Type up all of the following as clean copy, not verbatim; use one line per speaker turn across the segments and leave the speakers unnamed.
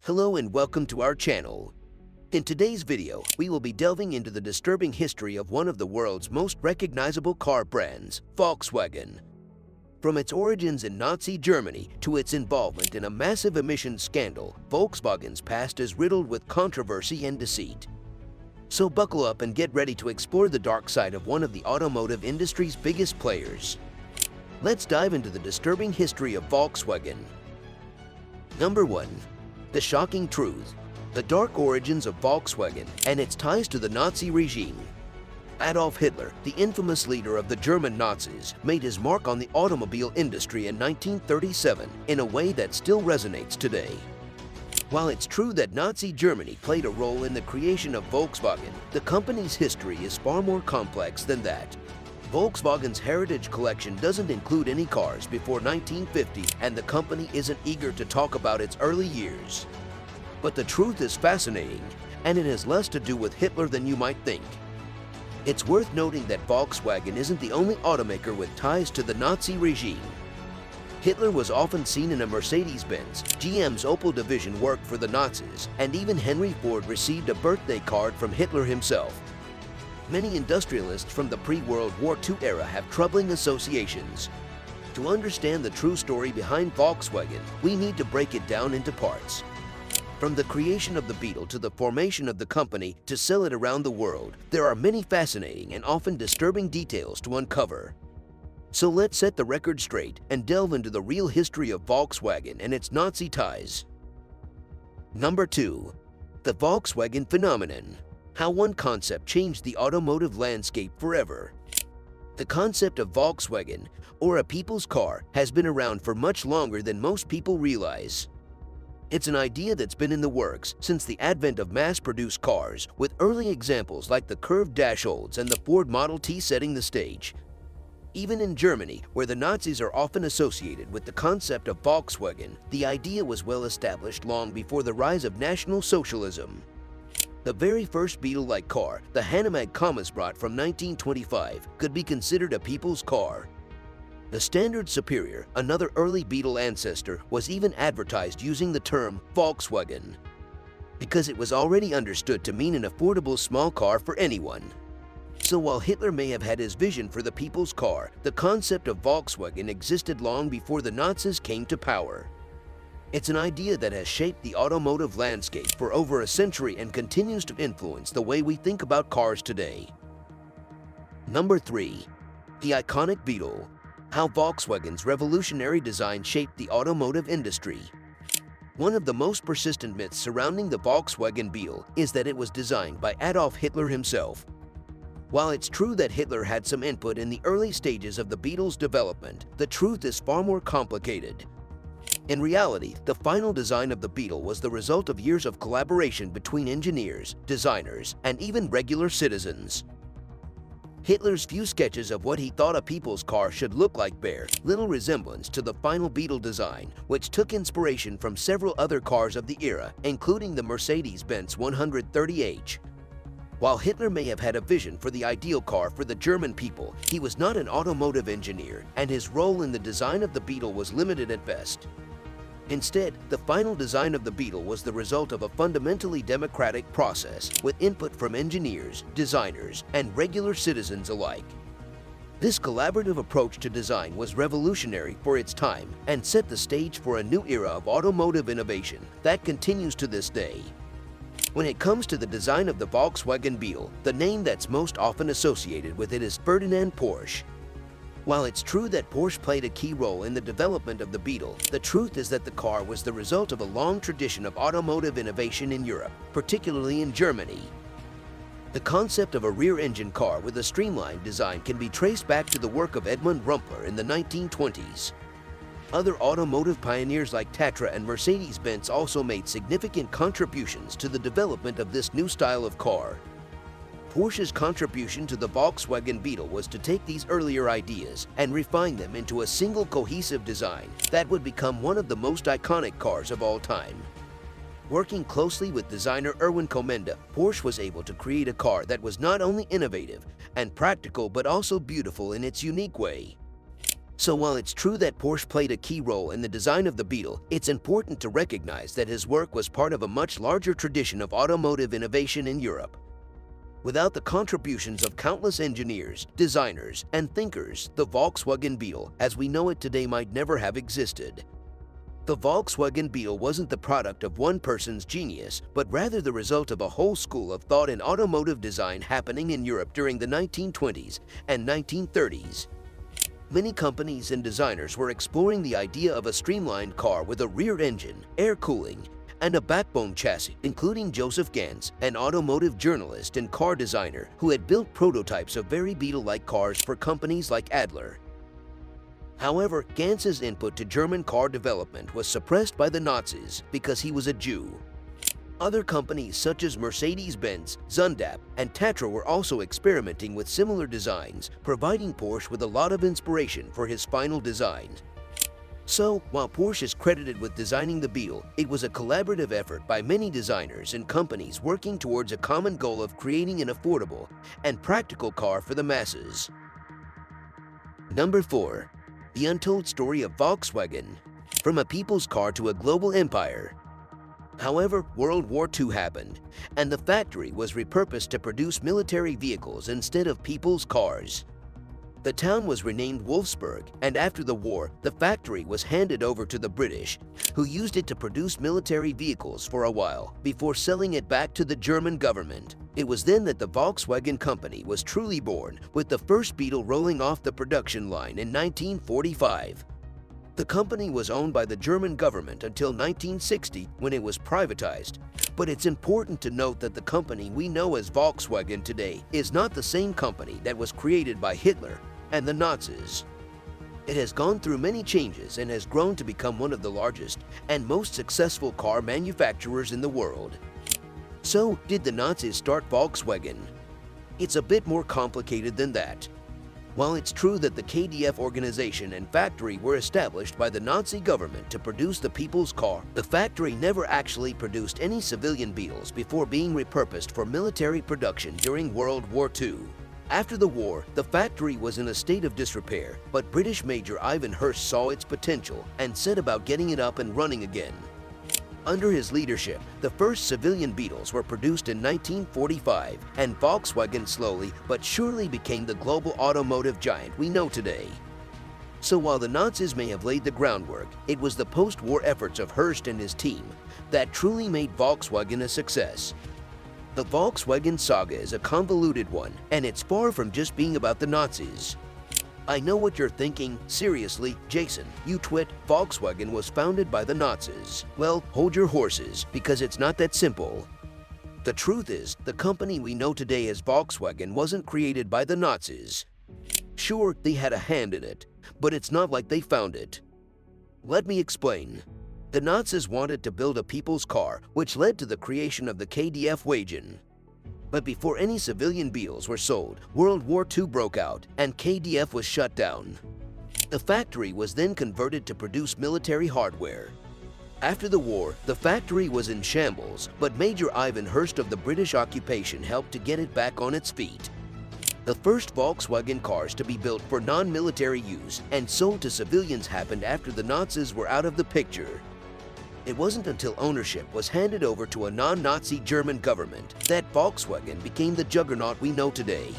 Hello and welcome to our channel. In today's video, we will be delving into the disturbing history of one of the world's most recognizable car brands, Volkswagen. From its origins in Nazi Germany to its involvement in a massive emissions scandal, Volkswagen's past is riddled with controversy and deceit. So buckle up and get ready to explore the dark side of one of the automotive industry's biggest players. Let's dive into the disturbing history of Volkswagen. Number 1. The shocking truth. The dark origins of Volkswagen and its ties to the Nazi regime. Adolf Hitler, the infamous leader of the German Nazis, made his mark on the automobile industry in 1937 in a way that still resonates today. While it's true that Nazi Germany played a role in the creation of Volkswagen, the company's history is far more complex than that. Volkswagen's heritage collection doesn't include any cars before 1950, and the company isn't eager to talk about its early years. But the truth is fascinating, and it has less to do with Hitler than you might think. It's worth noting that Volkswagen isn't the only automaker with ties to the Nazi regime. Hitler was often seen in a Mercedes-Benz. GM's Opel division worked for the Nazis, and even Henry Ford received a birthday card from Hitler himself. Many industrialists from the pre-World War II era have troubling associations. To understand the true story behind Volkswagen, we need to break it down into parts. From the creation of the Beetle to the formation of the company to sell it around the world, there are many fascinating and often disturbing details to uncover. So let's set the record straight and delve into the real history of Volkswagen and its Nazi ties. Number 2. The Volkswagen phenomenon. How one concept changed the automotive landscape forever. The concept of Volkswagen, or a people's car, has been around for much longer than most people realize. It's an idea that's been in the works since the advent of mass-produced cars, with early examples like the curved dashholds and the Ford Model T setting the stage. Even in Germany, where the Nazis are often associated with the concept of Volkswagen, the idea was well established long before the rise of National Socialism. The very first Beetle-like car, the Hanomag Kommissbrat from 1925, could be considered a people's car. The Standard Superior, another early Beetle ancestor, was even advertised using the term Volkswagen, because it was already understood to mean an affordable small car for anyone. So while Hitler may have had his vision for the people's car, the concept of Volkswagen existed long before the Nazis came to power. It's an idea that has shaped the automotive landscape for over a century and continues to influence the way we think about cars today. Number 3. The iconic Beetle. How Volkswagen's revolutionary design shaped the automotive industry. One of the most persistent myths surrounding the Volkswagen Beetle is that it was designed by Adolf Hitler himself. While it's true that Hitler had some input in the early stages of the Beetle's development, the truth is far more complicated. In reality, the final design of the Beetle was the result of years of collaboration between engineers, designers, and even regular citizens. Hitler's few sketches of what he thought a people's car should look like bear little resemblance to the final Beetle design, which took inspiration from several other cars of the era, including the Mercedes-Benz 130h. While Hitler may have had a vision for the ideal car for the German people, he was not an automotive engineer, and his role in the design of the Beetle was limited at best. Instead, the final design of the Beetle was the result of a fundamentally democratic process with input from engineers, designers, and regular citizens alike. This collaborative approach to design was revolutionary for its time and set the stage for a new era of automotive innovation that continues to this day. When it comes to the design of the Volkswagen Beetle, the name that's most often associated with it is Ferdinand Porsche. While it's true that Porsche played a key role in the development of the Beetle, the truth is that the car was the result of a long tradition of automotive innovation in Europe, particularly in Germany. The concept of a rear-engine car with a streamlined design can be traced back to the work of Edmund Rumpler in the 1920s. Other automotive pioneers like Tatra and Mercedes-Benz also made significant contributions to the development of this new style of car. Porsche's contribution to the Volkswagen Beetle was to take these earlier ideas and refine them into a single cohesive design that would become one of the most iconic cars of all time. Working closely with designer Erwin Komenda, Porsche was able to create a car that was not only innovative and practical but also beautiful in its unique way. So while it's true that Porsche played a key role in the design of the Beetle, it's important to recognize that his work was part of a much larger tradition of automotive innovation in Europe. Without the contributions of countless engineers, designers, and thinkers, the Volkswagen Beetle, as we know it today, might never have existed. The Volkswagen Beetle wasn't the product of one person's genius, but rather the result of a whole school of thought in automotive design happening in Europe during the 1920s and 1930s. Many companies and designers were exploring the idea of a streamlined car with a rear engine, air cooling, and a backbone chassis, including Joseph Ganz, an automotive journalist and car designer who had built prototypes of very Beetle-like cars for companies like Adler. However, Ganz's input to German car development was suppressed by the Nazis because he was a Jew. Other companies such as Mercedes-Benz, Zundap, and Tatra were also experimenting with similar designs, providing Porsche with a lot of inspiration for his final design. So, while Porsche is credited with designing the Beetle, it was a collaborative effort by many designers and companies working towards a common goal of creating an affordable and practical car for the masses. Number 4. The untold story of Volkswagen. From a people's car to a global empire. However, World War II happened, and the factory was repurposed to produce military vehicles instead of people's cars. The town was renamed Wolfsburg, and after the war, the factory was handed over to the British, who used it to produce military vehicles for a while, before selling it back to the German government. It was then that the Volkswagen company was truly born, with the first Beetle rolling off the production line in 1945. The company was owned by the German government until 1960, when it was privatized. But it's important to note that the company we know as Volkswagen today is not the same company that was created by Hitler and the Nazis. It has gone through many changes and has grown to become one of the largest and most successful car manufacturers in the world. So, did the Nazis start Volkswagen? It's a bit more complicated than that. While it's true that the KDF organization and factory were established by the Nazi government to produce the people's car, the factory never actually produced any civilian Beetles before being repurposed for military production during World War II. After the war, the factory was in a state of disrepair, but British Major Ivan Hurst saw its potential and set about getting it up and running again. Under his leadership, the first civilian Beetles were produced in 1945, and Volkswagen slowly but surely became the global automotive giant we know today. So while the Nazis may have laid the groundwork, it was the post-war efforts of Hurst and his team that truly made Volkswagen a success. The Volkswagen saga is a convoluted one, and it's far from just being about the Nazis. I know what you're thinking. Seriously, Jason, you twit, Volkswagen was founded by the Nazis. Well, hold your horses, because it's not that simple. The truth is, the company we know today as Volkswagen wasn't created by the Nazis. Sure, they had a hand in it, but it's not like they found it. Let me explain. The Nazis wanted to build a people's car, which led to the creation of the KDF wagon. But before any civilian Beetles were sold, World War II broke out and KDF was shut down. The factory was then converted to produce military hardware. After the war, the factory was in shambles, but Major Ivan Hurst of the British occupation helped to get it back on its feet. The first Volkswagen cars to be built for non-military use and sold to civilians happened after the Nazis were out of the picture. It wasn't until ownership was handed over to a non-Nazi German government that Volkswagen became the juggernaut we know today.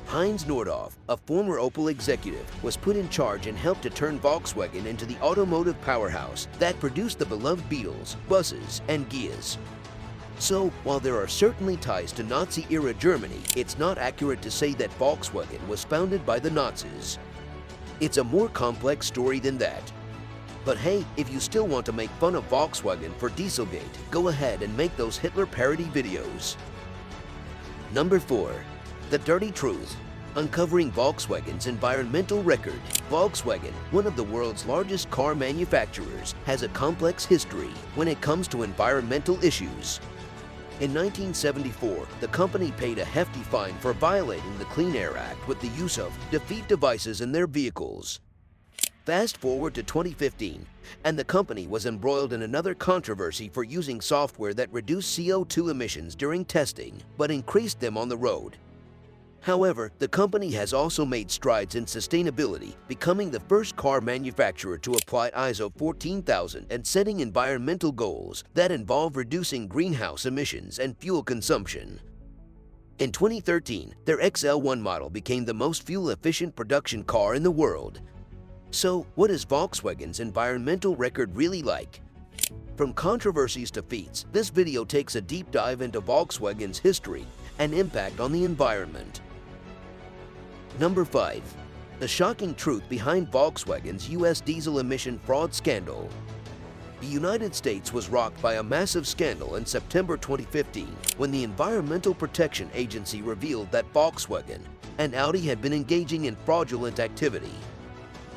Heinz Nordhoff, a former Opel executive, was put in charge and helped to turn Volkswagen into the automotive powerhouse that produced the beloved Beetles, buses, and Gias. So, while there are certainly ties to Nazi-era Germany, it's not accurate to say that Volkswagen was founded by the Nazis. It's a more complex story than that. But hey, if you still want to make fun of Volkswagen for Dieselgate, go ahead and make those Hitler parody videos. Number 4. The Dirty Truth. Uncovering Volkswagen's environmental record. Volkswagen, one of the world's largest car manufacturers, has a complex history when it comes to environmental issues. In 1974, the company paid a hefty fine for violating the Clean Air Act with the use of defeat devices in their vehicles. Fast forward to 2015, and the company was embroiled in another controversy for using software that reduced CO2 emissions during testing, but increased them on the road. However, the company has also made strides in sustainability, becoming the first car manufacturer to apply ISO 14000 and setting environmental goals that involve reducing greenhouse emissions and fuel consumption. In 2013, their XL1 model became the most fuel-efficient production car in the world. So, what is Volkswagen's environmental record really like? From controversies to feats, this video takes a deep dive into Volkswagen's history and impact on the environment. Number 5. The shocking truth behind Volkswagen's US diesel emission fraud scandal. The United States was rocked by a massive scandal in September 2015 when the Environmental Protection Agency revealed that Volkswagen and Audi had been engaging in fraudulent activity.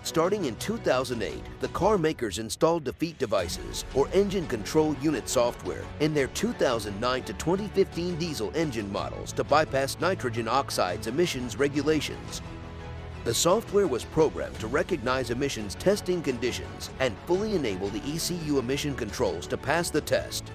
Starting in 2008, the car makers installed deceit devices, or engine control unit software, in their 2009 to 2015 diesel engine models to bypass nitrogen oxides emissions regulations. The software was programmed to recognize emissions testing conditions and fully enable the ECU emission controls to pass the test.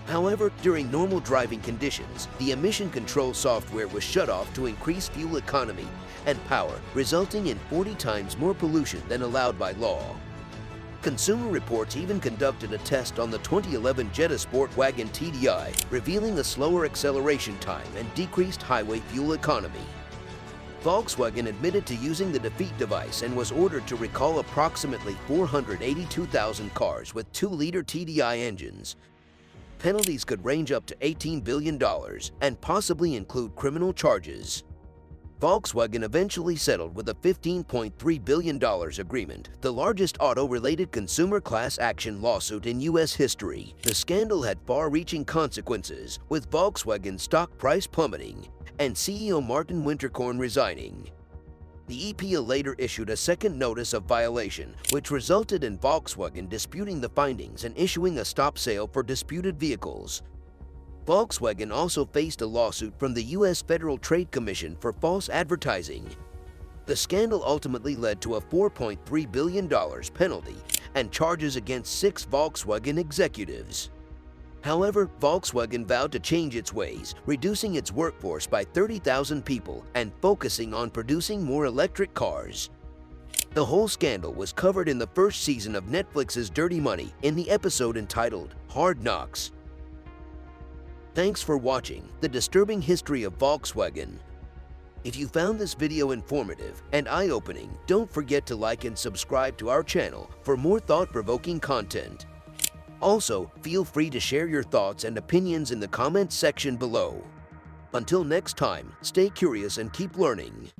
However, during normal driving conditions, the emission control software was shut off to increase fuel economy and power, resulting in 40 times more pollution than allowed by law. Consumer Reports even conducted a test on the 2011 Jetta Sport Wagon TDI, revealing a slower acceleration time and decreased highway fuel economy. Volkswagen admitted to using the deceit device and was ordered to recall approximately 482,000 cars with 2-liter TDI engines. Penalties could range up to $18 billion and possibly include criminal charges. Volkswagen eventually settled with a $15.3 billion agreement, the largest auto-related consumer class action lawsuit in U.S. history. The scandal had far-reaching consequences, with Volkswagen's stock price plummeting and CEO Martin Winterkorn resigning. The EPA later issued a second notice of violation, which resulted in Volkswagen disputing the findings and issuing a stop sale for disputed vehicles. Volkswagen also faced a lawsuit from the U.S. Federal Trade Commission for false advertising. The scandal ultimately led to a $4.3 billion penalty and charges against 6 Volkswagen executives. However, Volkswagen vowed to change its ways, reducing its workforce by 30,000 people and focusing on producing more electric cars. The whole scandal was covered in the first season of Netflix's Dirty Money in the episode entitled Hard Knocks. Thanks for watching the disturbing history of Volkswagen. If you found this video informative and eye-opening, don't forget to like and subscribe to our channel for more thought-provoking content. Also, feel free to share your thoughts and opinions in the comments section below. Until next time, stay curious and keep learning.